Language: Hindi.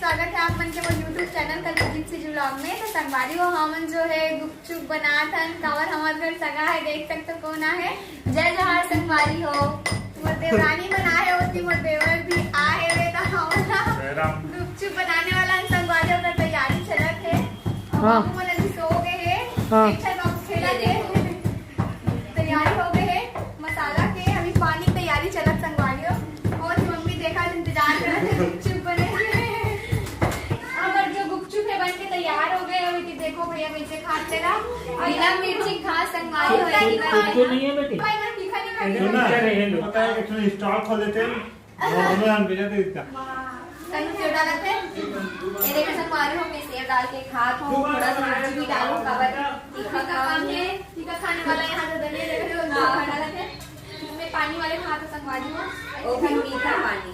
स्वागत है आप मन के वो यूट्यूब चैनल कलजीत से व्लॉग में। तो संगवारी हो हमन जो है गुपचुप बनात हन कावर हमार घर सगा है, देख सकते कौन है। जय जवाहर संगवारी हो। मोर देवरानी बना है होती, मोर देवर भी आए वे तो हमला गुपचुप बनाने वाला संगवारी का तैयारी चलत है। हम मन अभी सो गए हैं, अच्छा बाबू खेला है, तैयारी हो गए है मसाला के, अभी पानी तैयारी चलत संगवारी हो। और मम्मी देखा इंतजार कर रहे थे गुपचुप बने अगर जो गुपचुप है बन के तैयार हो गए। अभी देखो भैया कैसे खाते रहा बिना मिर्ची खा संगवारी हो तो नहीं है बेटी तीखा नहीं सुना खाते रहे पता है कि स्टॉल खोल देते हैं और हम भेजा दे इसका तनु सेव डाला थे। ये देखो संगवारी हो मैं सेव डाल के खात हूं, थोड़ा सा मिर्ची भी डालूं काबर तीखा का काम है। तीखा खाने वाला यहां तो धनिया देख रहे हो डाला थे। मैं पानी वाले खाते संगवारी हो, ओ मीठा पानी।